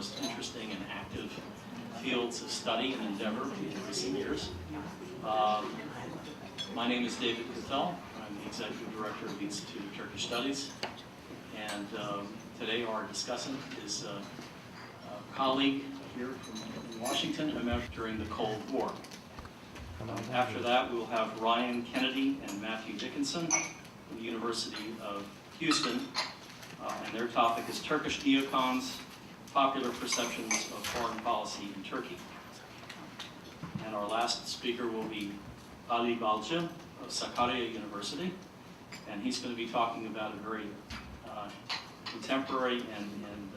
most interesting and active fields of study and endeavor in recent years. My name is David Cuthell. I'm the Executive Director of the Institute of Turkish Studies. And today our discussant is a colleague here from Washington, Omer, during the Cold War. After that, we will have Ryan Kennedy and Matthew Dickenson from the University of Houston. And their topic is Turkish Neocons, Popular Perceptions of Foreign Policy in Turkey. And our last speaker will be Ali Balci of Sakarya University. And he's going to be talking about a very contemporary and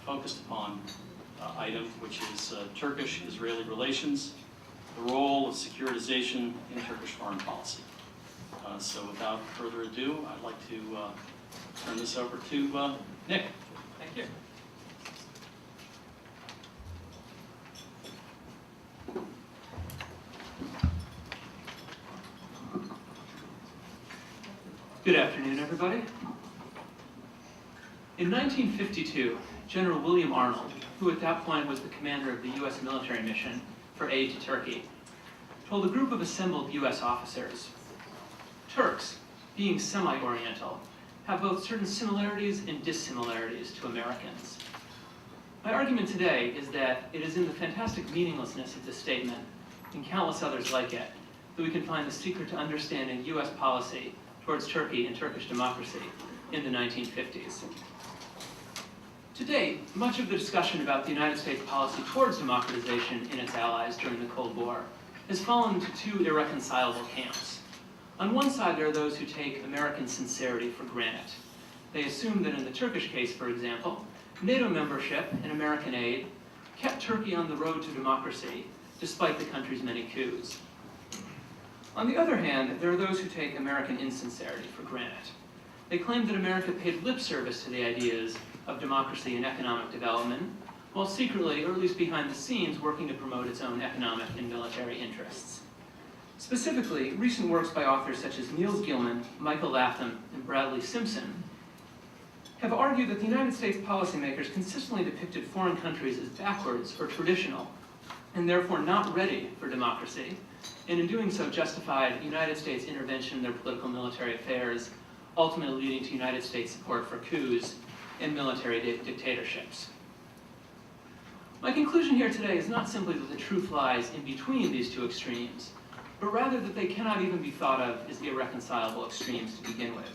focused upon item, which is Turkish-Israeli relations, the role of securitization in Turkish foreign policy. So without further ado, I'd like to turn this over to Nick. Thank you. Good afternoon, everybody. In 1952, General William Arnold, who at that point was the commander of the U.S. military mission for aid to Turkey, told a group of assembled U.S. officers, "Turks, being semi-Oriental, have both certain similarities and dissimilarities to Americans." My argument today is that it is in the fantastic meaninglessness of this statement, and countless others like it, that we can find the secret to understanding U.S. policy towards Turkey and Turkish democracy in the 1950s. To date, much of the discussion about the United States policy towards democratization in its allies during the Cold War has fallen into two irreconcilable camps. On one side, there are those who take American sincerity for granted. They assume that in the Turkish case, for example, NATO membership and American aid kept Turkey on the road to democracy despite the country's many coups. On the other hand, there are those who take American insincerity for granted. They claim that America paid lip service to the ideas of democracy and economic development, while secretly, or at least behind the scenes, working to promote its own economic and military interests. Specifically, recent works by authors such as Niels Gilman, Michael Latham, and Bradley Simpson have argued that the United States policymakers consistently depicted foreign countries as backwards or traditional, and therefore not ready for democracy, and in doing so justified United States intervention in their political military affairs, ultimately leading to United States support for coups and military dictatorships. My conclusion here today is not simply that the truth lies in between these two extremes, but rather that they cannot even be thought of as irreconcilable extremes to begin with.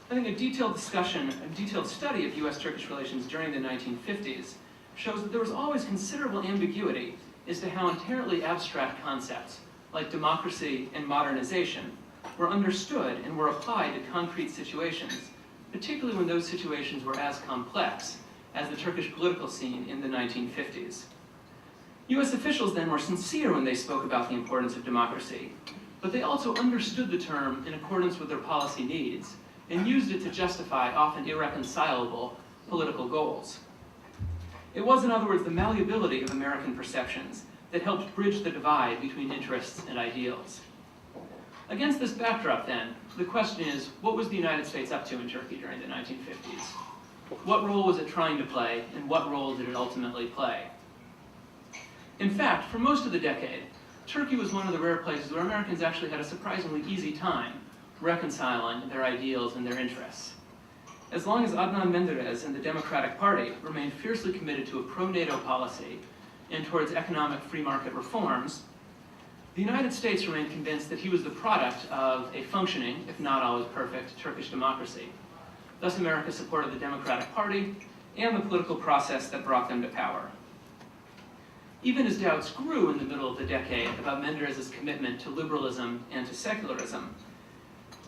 I think a detailed discussion, a detailed study of U.S.-Turkish relations during the 1950s shows that there was always considerable ambiguity as to how inherently abstract concepts like democracy and modernization were understood and were applied to concrete situations, particularly when those situations were as complex as the Turkish political scene in the 1950s. U.S. officials then were sincere when they spoke about the importance of democracy, but they also understood the term in accordance with their policy needs and used it to justify often irreconcilable political goals. It was, in other words, the malleability of American perceptions that helped bridge the divide between interests and ideals. Against this backdrop, then, the question is, what was the United States up to in Turkey during the 1950s? What role was it trying to play, and what role did it ultimately play? In fact, for most of the decade, Turkey was one of the rare places where Americans actually had a surprisingly easy time reconciling their ideals and their interests. As long as Adnan Menderes and the Democratic Party remained fiercely committed to a pro-NATO policy and towards economic free market reforms, the United States remained convinced that he was the product of a functioning, if not always perfect, Turkish democracy. Thus, America supported the Democratic Party and the political process that brought them to power. Even as doubts grew in the middle of the decade about Menderes' commitment to liberalism and to secularism,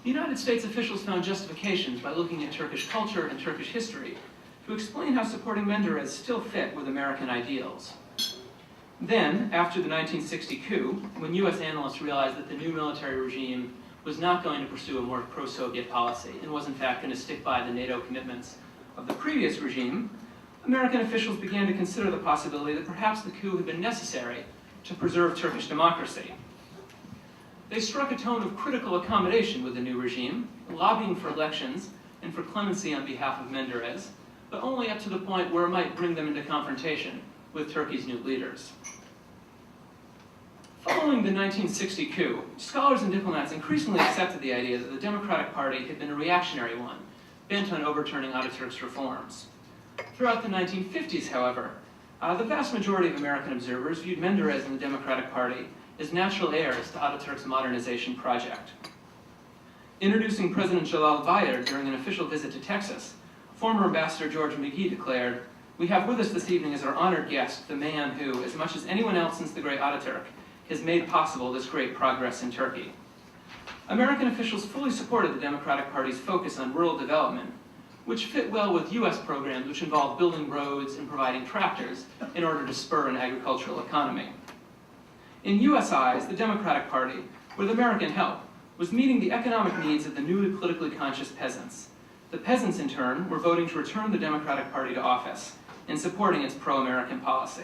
the United States officials found justifications by looking at Turkish culture and Turkish history to explain how supporting Menderes still fit with American ideals. Then, after the 1960 coup, when U.S. analysts realized that the new military regime was not going to pursue a more pro-Soviet policy and was in fact going to stick by the NATO commitments of the previous regime, American officials began to consider the possibility that perhaps the coup had been necessary to preserve Turkish democracy. They struck a tone of critical accommodation with the new regime, lobbying for elections and for clemency on behalf of Menderes, but only up to the point where it might bring them into confrontation with Turkey's new leaders. Following the 1960 coup, scholars and diplomats increasingly accepted the idea that the Democratic Party had been a reactionary one, bent on overturning Ataturk's reforms. Throughout the 1950s, however, the vast majority of American observers viewed Menderes and the Democratic Party as natural heirs to Ataturk's modernization project. Introducing President Jalal Bayar during an official visit to Texas, former Ambassador George McGee declared, "We have with us this evening as our honored guest the man who, as much as anyone else since the great Ataturk, has made possible this great progress in Turkey." American officials fully supported the Democratic Party's focus on rural development, which fit well with US programs which involved building roads and providing tractors in order to spur an agricultural economy. In US eyes, the Democratic Party, with American help, was meeting the economic needs of the newly politically conscious peasants. The peasants, in turn, were voting to return the Democratic Party to office and supporting its pro-American policy.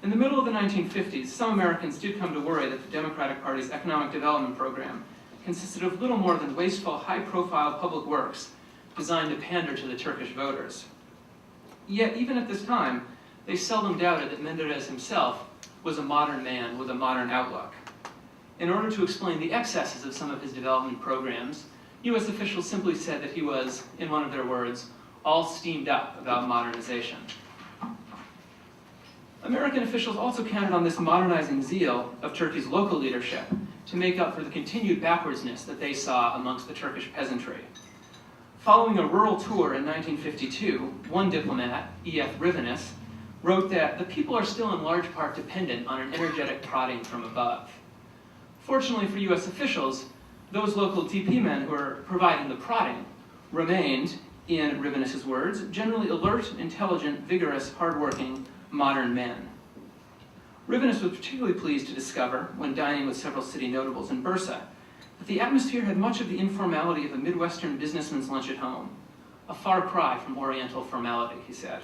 In the middle of the 1950s, some Americans did come to worry that the Democratic Party's economic development program consisted of little more than wasteful, high-profile public works designed to pander to the Turkish voters. Yet, even at this time, they seldom doubted that Menderes himself was a modern man with a modern outlook. In order to explain the excesses of some of his development programs, US officials simply said that he was, in one of their words, all steamed up about modernization. American officials also counted on this modernizing zeal of Turkey's local leadership to make up for the continued backwardsness that they saw amongst the Turkish peasantry. Following a rural tour in 1952, one diplomat, E.F. Rivinus, wrote that the people are still in large part dependent on an energetic prodding from above. Fortunately for US officials, those local DP men who were providing the prodding remained, in Rivinus's words, generally alert, intelligent, vigorous, hardworking, modern men. Rivinus was particularly pleased to discover, when dining with several city notables in Bursa, that the atmosphere had much of the informality of a Midwestern businessman's lunch at home, a far cry from Oriental formality, he said.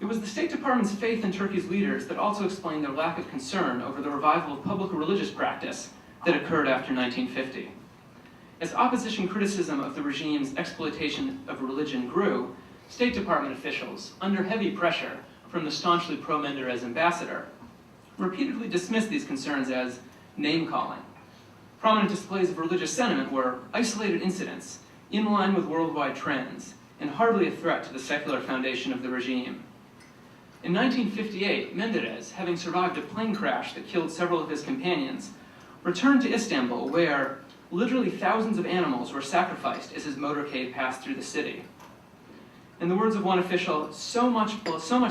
It was the State Department's faith in Turkey's leaders that also explained their lack of concern over the revival of public religious practice that occurred after 1950. As opposition criticism of the regime's exploitation of religion grew, State Department officials, under heavy pressure from the staunchly pro-Menderes ambassador, repeatedly dismissed these concerns as name-calling. Prominent displays of religious sentiment were isolated incidents, in line with worldwide trends, and hardly a threat to the secular foundation of the regime. In 1958, Menderes, having survived a plane crash that killed several of his companions, returned to Istanbul, where literally thousands of animals were sacrificed as his motorcade passed through the city. In the words of one official, so much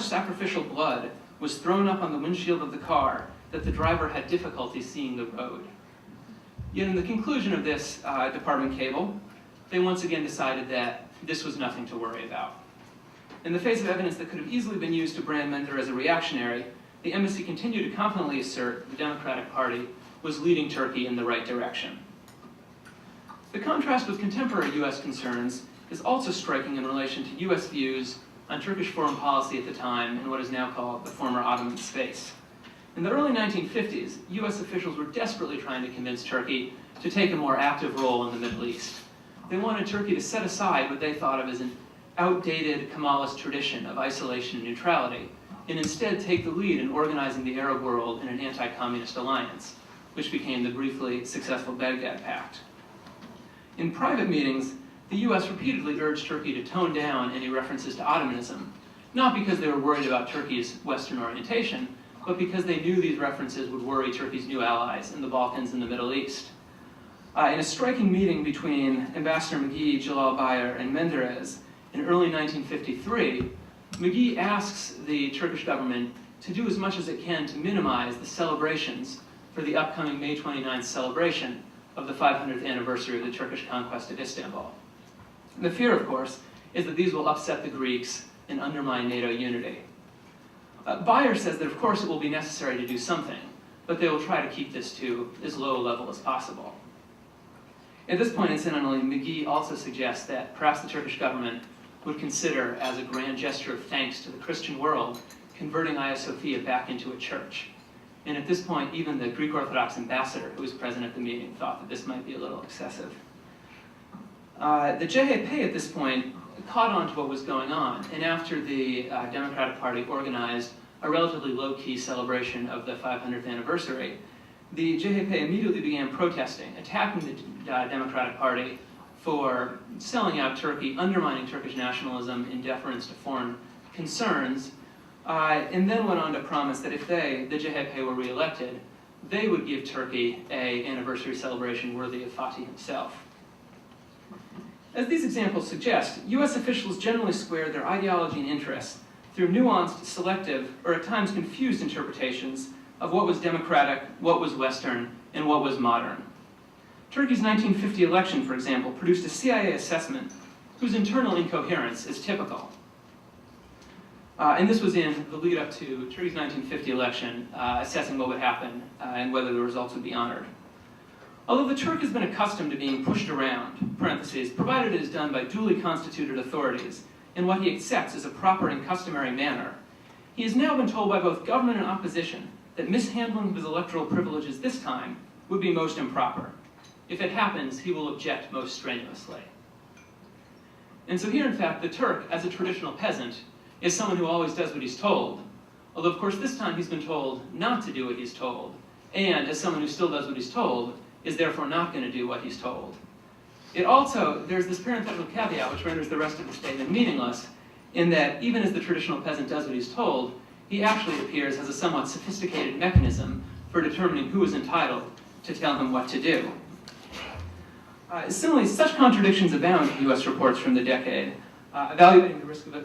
sacrificial blood was thrown up on the windshield of the car that the driver had difficulty seeing the road. Yet in the conclusion of this department cable, they once again decided that this was nothing to worry about. In the face of evidence that could have easily been used to brand Menderes as a reactionary, the embassy continued to confidently assert the Democratic Party was leading Turkey in the right direction. The contrast with contemporary US concerns is also striking in relation to US views on Turkish foreign policy at the time in what is now called the former Ottoman space. In the early 1950s, US officials were desperately trying to convince Turkey to take a more active role in the Middle East. They wanted Turkey to set aside what they thought of as an outdated Kemalist tradition of isolation and neutrality, and instead take the lead in organizing the Arab world in an anti-communist alliance, which became the briefly successful Baghdad Pact. In private meetings, the US repeatedly urged Turkey to tone down any references to Ottomanism, not because they were worried about Turkey's Western orientation, but because they knew these references would worry Turkey's new allies in the Balkans and the Middle East. In a striking meeting between Ambassador McGee, Jalal Bayar, and Menderes in early 1953, McGee asks the Turkish government to do as much as it can to minimize the celebrations for the upcoming May 29th celebration of the 500th anniversary of the Turkish conquest of Istanbul. The fear, of course, is that these will upset the Greeks and undermine NATO unity. Bayar says that, of course, it will be necessary to do something, but they will try to keep this to as low a level as possible. At this point, incidentally, McGee also suggests that perhaps the Turkish government would consider, as a grand gesture of thanks to the Christian world, converting Hagia Sophia back into a church. And at this point, even the Greek Orthodox ambassador who was present at the meeting thought that this might be a little excessive. The CHP at this point caught on to what was going on, and after the Democratic Party organized a relatively low-key celebration of the 500th anniversary, the CHP immediately began protesting, attacking the Democratic Party for selling out Turkey, undermining Turkish nationalism in deference to foreign concerns, and then went on to promise that if they, the CHP, were re-elected, they would give Turkey an anniversary celebration worthy of Fatih himself. As these examples suggest, US officials generally squared their ideology and interests through nuanced, selective, or at times confused interpretations of what was democratic, what was Western, and what was modern. Turkey's 1950 election, for example, produced a CIA assessment whose internal incoherence is typical. And this was in the lead up to Turkey's 1950 election, assessing what would happen and whether the results would be honored. Although the Turk has been accustomed to being pushed around, parentheses, provided it is done by duly constituted authorities in what he accepts as a proper and customary manner, he has now been told by both government and opposition that mishandling of his electoral privileges this time would be most improper. If it happens, he will object most strenuously. And so here, in fact, the Turk, as a traditional peasant, is someone who always does what he's told, although of course this time he's been told not to do what he's told, and as someone who still does what he's told, is therefore not going to do what he's told. It also, there's this parenthetical caveat which renders the rest of the statement meaningless, in that even as the traditional peasant does what he's told, he actually appears as a somewhat sophisticated mechanism for determining who is entitled to tell him what to do. Similarly, such contradictions abound in US reports from the decade, evaluating the risk of a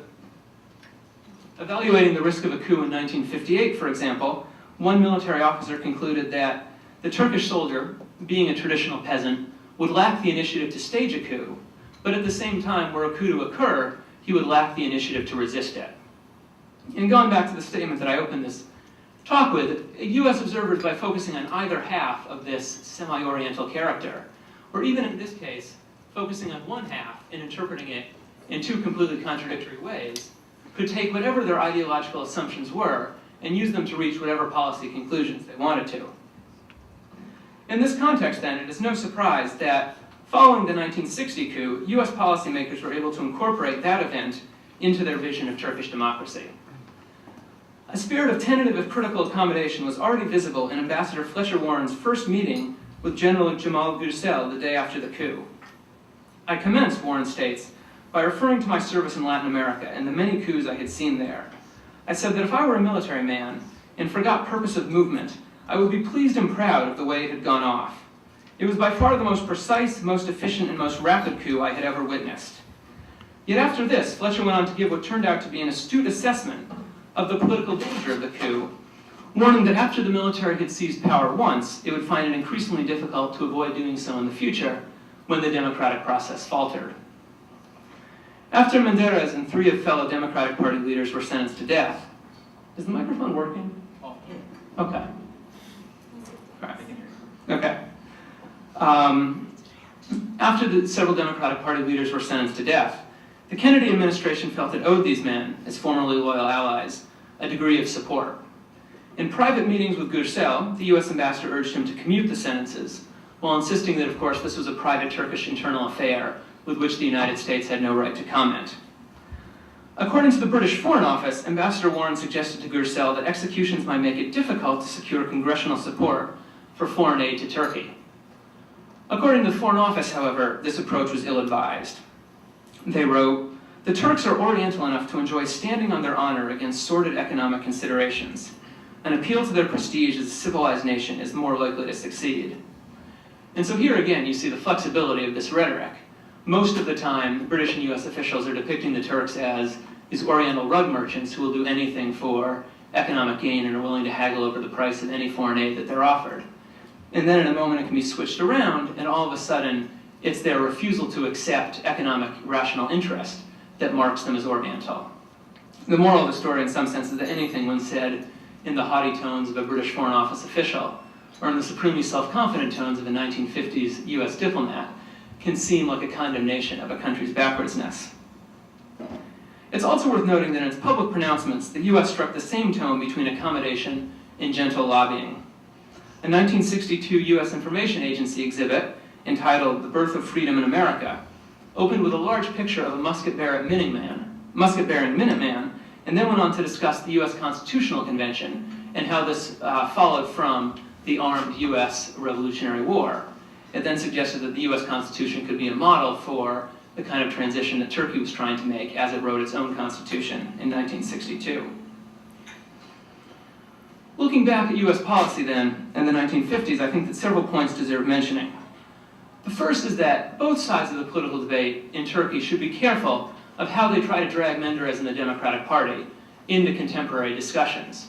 coup in 1958, for example. One military officer concluded that the Turkish soldier, being a traditional peasant, would lack the initiative to stage a coup, but at the same time, were a coup to occur, he would lack the initiative to resist it. And going back to the statement that I opened this talk with, US observers, by focusing on either half of this semi-oriental character, or even in this case, focusing on one half and interpreting it in two completely contradictory ways, could take whatever their ideological assumptions were and use them to reach whatever policy conclusions they wanted to. In this context, then, it is no surprise that following the 1960 coup, US policymakers were able to incorporate that event into their vision of Turkish democracy. A spirit of tentative if critical accommodation was already visible in Ambassador Fletcher Warren's first meeting with General Cemal Gürsel the day after the coup. I commenced, Warren states, by referring to my service in Latin America and the many coups I had seen there. I said that if I were a military man and forgot purpose of movement, I would be pleased and proud of the way it had gone off. It was by far the most precise, most efficient, and most rapid coup I had ever witnessed. Yet after this, Fletcher went on to give what turned out to be an astute assessment of the political danger of the coup, warning that after the military had seized power once, it would find it increasingly difficult to avoid doing so in the future when the democratic process faltered. After Menderes and 3 of fellow Democratic Party leaders were sentenced to death, is the microphone working? Okay. Okay. After several Democratic Party leaders were sentenced to death, the Kennedy administration felt it owed these men, as formerly loyal allies, a degree of support. In private meetings with Gürsel, the US ambassador urged him to commute the sentences, while insisting that, of course, this was a private Turkish internal affair with which the United States had no right to comment. According to the British Foreign Office, Ambassador Warren suggested to Gürsel that executions might make it difficult to secure congressional support for foreign aid to Turkey. According to the Foreign Office, however, this approach was ill-advised. They wrote, "The Turks are Oriental enough to enjoy standing on their honor against sordid economic considerations. An appeal to their prestige as a civilized nation is more likely to succeed." And so here again, you see the flexibility of this rhetoric. Most of the time, British and US officials are depicting the Turks as these Oriental rug merchants who will do anything for economic gain and are willing to haggle over the price of any foreign aid that they're offered. And then in a moment it can be switched around, and all of a sudden it's their refusal to accept economic rational interest that marks them as Oriental. The moral of the story in some sense is that anything when said in the haughty tones of a British Foreign Office official, or in the supremely self-confident tones of a 1950s US diplomat, can seem like a condemnation of a country's backwardsness. It's also worth noting that in its public pronouncements, the US struck the same tone between accommodation and gentle lobbying. A 1962 US Information Agency exhibit entitled "The Birth of Freedom in America" opened with a large picture of a musket-bearing Minuteman, and then went on to discuss the U.S. Constitutional Convention and how this followed from the armed U.S. Revolutionary War. It then suggested that the U.S. Constitution could be a model for the kind of transition that Turkey was trying to make as it wrote its own constitution in 1962. Looking back at U.S. policy then, in the 1950s, I think that several points deserve mentioning. The first is that both sides of the political debate in Turkey should be careful of how they try to drag Menderes and the Democratic Party into contemporary discussions.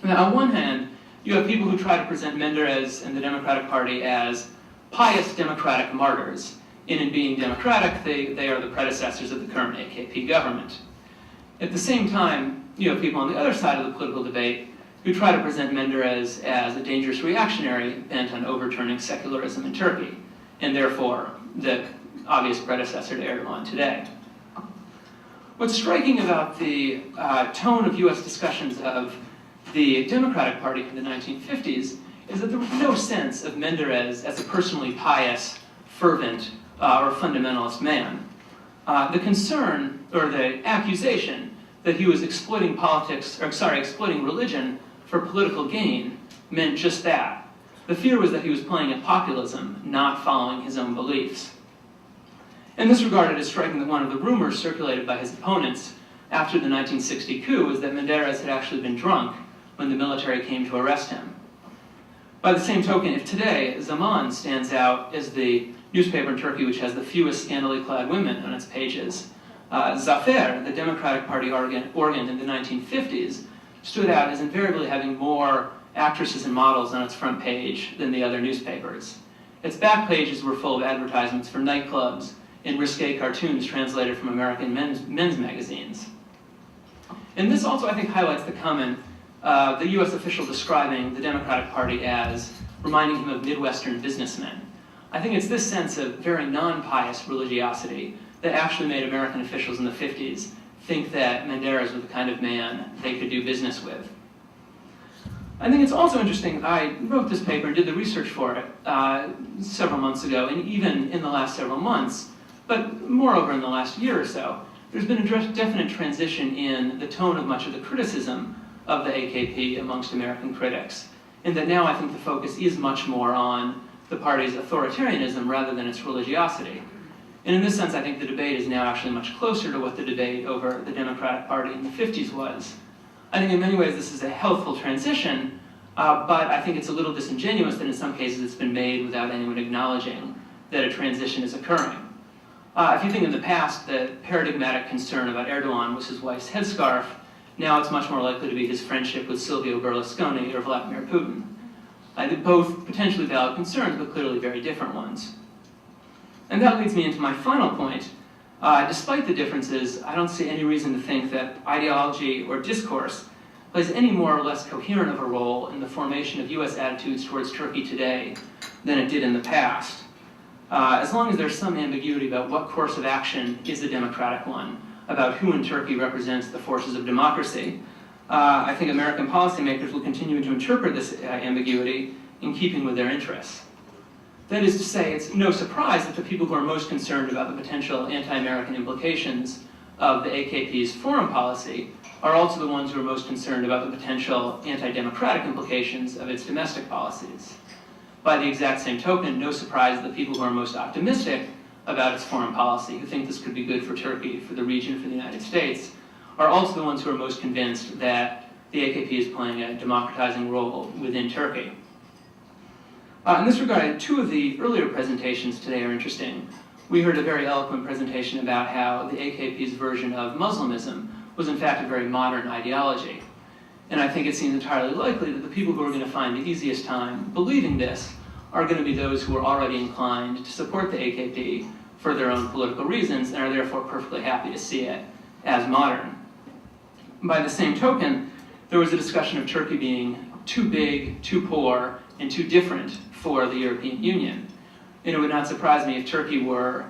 Now, on one hand, you have people who try to present Menderes and the Democratic Party as pious democratic martyrs. In being democratic, they are the predecessors of the current AKP government. At the same time, you have people on the other side of the political debate who try to present Menderes as a dangerous reactionary bent on overturning secularism in Turkey, and therefore the obvious predecessor to Erdogan today. What's striking about the tone of U.S. discussions of the Democratic Party in the 1950s is that there was no sense of Menderes as a personally pious, fervent, or fundamentalist man. The concern, or the accusation, that he was exploiting religion for political gain meant just that. The fear was that he was playing at populism, not following his own beliefs. In this regard, it is striking that one of the rumors circulated by his opponents after the 1960 coup was that Menderes had actually been drunk when the military came to arrest him. By the same token, if today Zaman stands out as the newspaper in Turkey which has the fewest scantily clad women on its pages, Zafer, the Democratic Party organ in the 1950s, stood out as invariably having more actresses and models on its front page than the other newspapers. Its back pages were full of advertisements for nightclubs and risque cartoons translated from American men's magazines. And this also, I think, highlights the comment, the U.S. official describing the Democratic Party as reminding him of Midwestern businessmen. I think it's this sense of very non-pious religiosity that actually made American officials in the 50s think that Menderes was the kind of man they could do business with. I think it's also interesting, I wrote this paper and did the research for it several months ago, and even in the last several months, but moreover in the last year or so, there's been a definite transition in the tone of much of the criticism of the AKP amongst American critics, in that now I think the focus is much more on the party's authoritarianism rather than its religiosity. And in this sense, I think the debate is now actually much closer to what the debate over the Democratic Party in the 50s was. I think in many ways this is a healthful transition, but I think it's a little disingenuous that in some cases it's been made without anyone acknowledging that a transition is occurring. If you think in the past the paradigmatic concern about Erdogan was his wife's headscarf, now it's much more likely to be his friendship with Silvio Berlusconi or Vladimir Putin. I think both potentially valid concerns, but clearly very different ones. And that leads me into my final point. Despite the differences, I don't see any reason to think that ideology or discourse plays any more or less coherent of a role in the formation of U.S. attitudes towards Turkey today than it did in the past. As long as there's some ambiguity about what course of action is the democratic one, about who in Turkey represents the forces of democracy, I think American policymakers will continue to interpret this ambiguity in keeping with their interests. That is to say, it's no surprise that the people who are most concerned about the potential anti-American implications of the AKP's foreign policy are also the ones who are most concerned about the potential anti-democratic implications of its domestic policies. By the exact same token, no surprise that the people who are most optimistic about its foreign policy, who think this could be good for Turkey, for the region, for the United States, are also the ones who are most convinced that the AKP is playing a democratizing role within Turkey. In this regard, two of the earlier presentations today are interesting. We heard a very eloquent presentation about how the AKP's version of Muslimism was in fact a very modern ideology. And I think it seems entirely likely that the people who are going to find the easiest time believing this are going to be those who are already inclined to support the AKP for their own political reasons and are therefore perfectly happy to see it as modern. By the same token, there was a discussion of Turkey being too big, too poor, and too different for the European Union. And it would not surprise me if Turkey were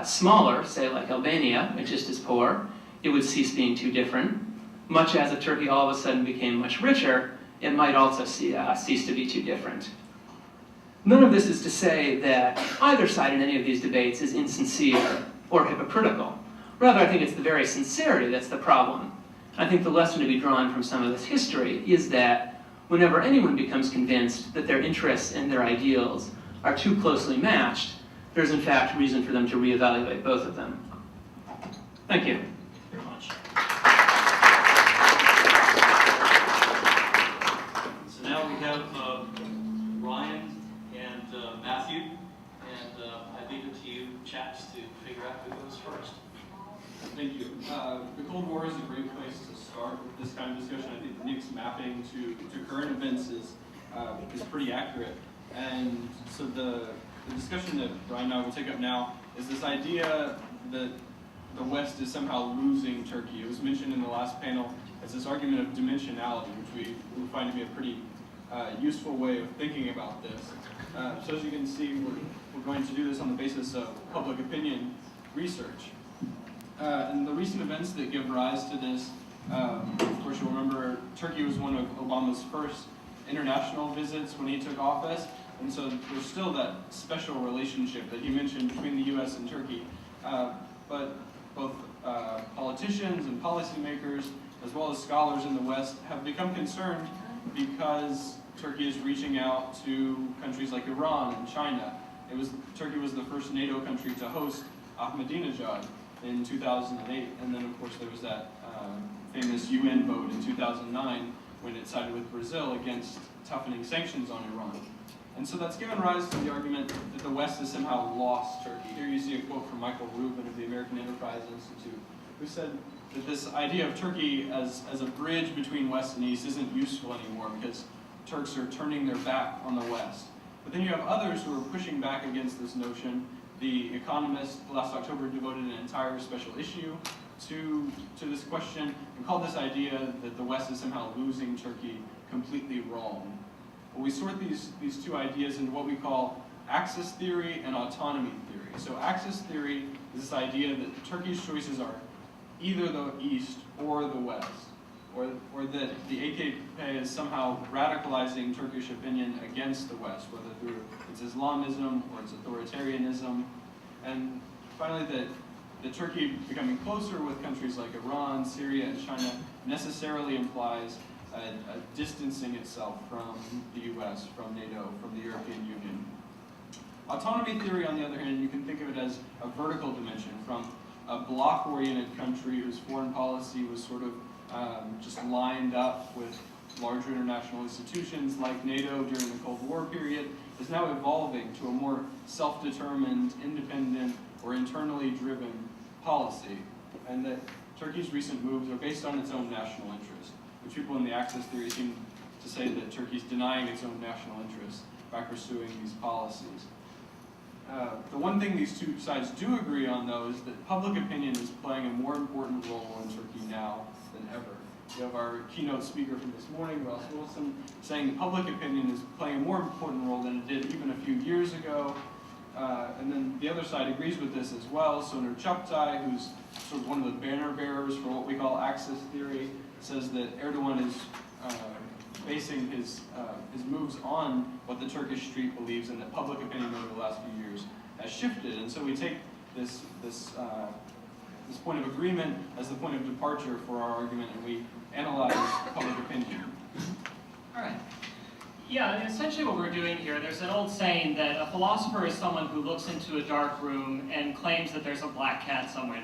smaller, say like Albania, which is just as poor, it would cease being too different. Much as if Turkey all of a sudden became much richer, it might also cease to be too different. None of this is to say that either side in any of these debates is insincere or hypocritical. Rather, I think it's the very sincerity that's the problem. I think the lesson to be drawn from some of this history is that whenever anyone becomes convinced that their interests and their ideals are too closely matched, there's in fact reason for them to reevaluate both of them. Thank you. Very much. So now we have Ryan and Matthew, and I leave it to you, chaps, to figure out who goes first. Thank you. The Cold War is a great place to start with this kind of discussion. I think Nick's mapping to current events is pretty accurate. And so the discussion that Ryan and I will take up now is this idea that the West is somehow losing Turkey. It was mentioned in the last panel as this argument of dimensionality, which we find to be a pretty useful way of thinking about this. So as you can see, we're going to do this on the basis of public opinion research. And the recent events that give rise to this, of course you'll remember Turkey was one of Obama's first international visits when he took office, and so there's still that special relationship that he mentioned between the US and Turkey. But both politicians and policymakers, as well as scholars in the West, have become concerned because Turkey is reaching out to countries like Iran and China. Turkey was the first NATO country to host Ahmadinejad in 2008, and then of course there was that famous UN vote in 2009 when it sided with Brazil against toughening sanctions on Iran. And so that's given rise to the argument that the West has somehow lost Turkey. Here you see a quote from Michael Rubin of the American Enterprise Institute, who said that this idea of Turkey as a bridge between West and East isn't useful anymore because Turks are turning their back on the West. But then you have others who are pushing back against this notion. The Economist last October devoted an entire special issue to this question and called this idea that the West is somehow losing Turkey completely wrong. Well, we sort these two ideas into what we call axis theory and autonomy theory. So axis theory is this idea that Turkey's choices are either the East or the West, or that the AKP is somehow radicalizing Turkish opinion against the West, whether through its Islamism or its authoritarianism. And finally, that Turkey becoming closer with countries like Iran, Syria, and China necessarily implies a distancing itself from the US, from NATO, from the European Union. Autonomy theory, on the other hand, you can think of it as a vertical dimension from a bloc-oriented country whose foreign policy was sort of just lined up with larger international institutions like NATO during the Cold War period, is now evolving to a more self-determined, independent, or internally driven policy, and that Turkey's recent moves are based on its own national interest, which people in the axis theory seem to say that Turkey's denying its own national interests by pursuing these policies. The one thing these two sides do agree on, though, is that public opinion is playing a more important role in Turkey now than ever. We have our keynote speaker from this morning, Ross Wilson, saying that public opinion is playing a more important role than it did even a few years ago. And then the other side agrees with this as well. Soner Çaptay, who's sort of one of the banner bearers for what we call axis theory, says that Erdogan is basing his moves on what the Turkish street believes, and that public opinion over the last few years has shifted. And so we take this point of agreement as the point of departure for our argument, and we analyze public opinion. All right. Yeah, and essentially what we're doing here, there's an old saying that a philosopher is someone who looks into a dark room and claims that there's a black cat somewhere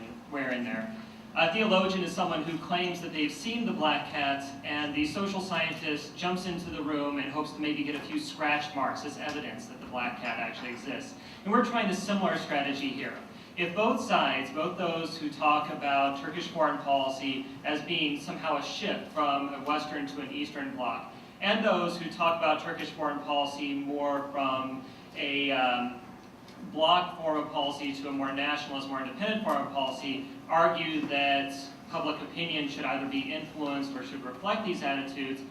in there. A theologian is someone who claims that they've seen the black cat, and the social scientist jumps into the room and hopes to maybe get a few scratch marks as evidence that the black cat actually exists. And we're trying a similar strategy here. If both sides, both those who talk about Turkish foreign policy as being somehow a shift from a Western to an Eastern bloc, and those who talk about Turkish foreign policy more from a bloc foreign policy to a more nationalist, more independent foreign policy, argue that public opinion should either be influenced or should reflect these attitudes,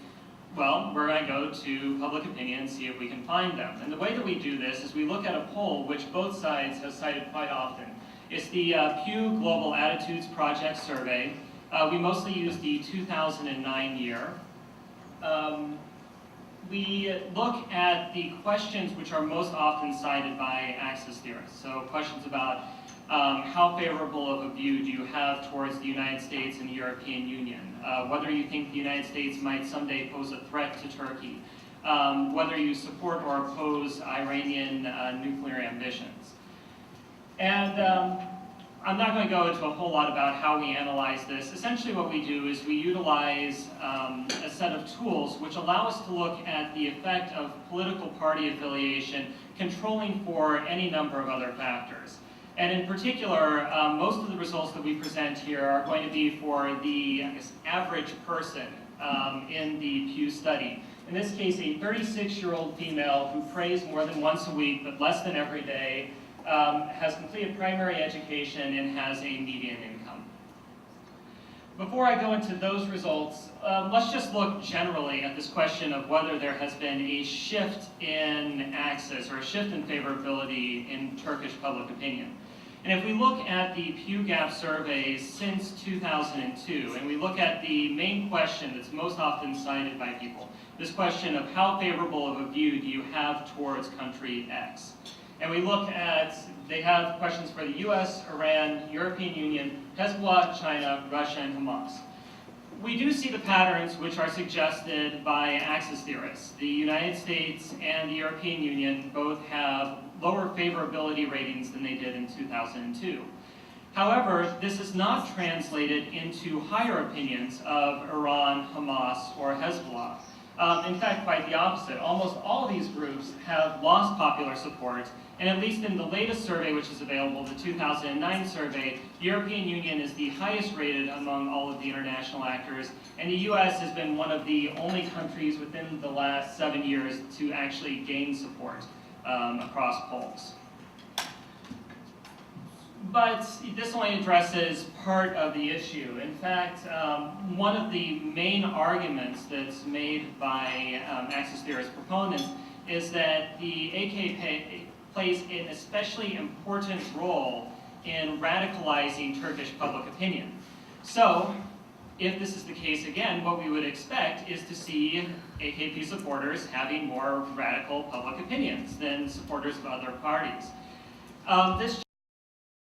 well, we're going to go to public opinion and see if we can find them. And the way that we do this is we look at a poll which both sides have cited quite often. It's the Pew Global Attitudes Project survey. We mostly use the 2009 year. We look at the questions which are most often cited by axis theorists. So questions about how favorable of a view do you have towards the United States and the European Union? Whether you think the United States might someday pose a threat to Turkey. Whether you support or oppose Iranian nuclear ambitions. And I'm not going to go into a whole lot about how we analyze this. Essentially what we do is we utilize a set of tools which allow us to look at the effect of political party affiliation controlling for any number of other factors. And in particular, most of the results that we present here are going to be for the, I guess, average person in the Pew study. In this case, a 36-year-old female who prays more than once a week, but less than every day, has completed primary education and has a median income. Before I go into those results, let's just look generally at this question of whether there has been a shift in access or a shift in favorability in Turkish public opinion. And if we look at the Pew Gap surveys since 2002, and we look at the main question that's most often cited by people, this question of how favorable of a view do you have towards country X? And we look at, they have questions for the US, Iran, European Union, Hezbollah, China, Russia, and Hamas. We do see the patterns which are suggested by axis theorists. The United States and the European Union both have lower favorability ratings than they did in 2002. However, this is not translated into higher opinions of Iran, Hamas, or Hezbollah. In fact, quite the opposite. Almost all of these groups have lost popular support, and at least in the latest survey, which is available, the 2009 survey, the European Union is the highest rated among all of the international actors, and the US has been one of the only countries within the last 7 years to actually gain support across polls. But this only addresses part of the issue. In fact, one of the main arguments that's made by axis theorist proponents is that the AK plays an especially important role in radicalizing Turkish public opinion. So, if this is the case again, what we would expect is to see AKP supporters having more radical public opinions than supporters of other parties. This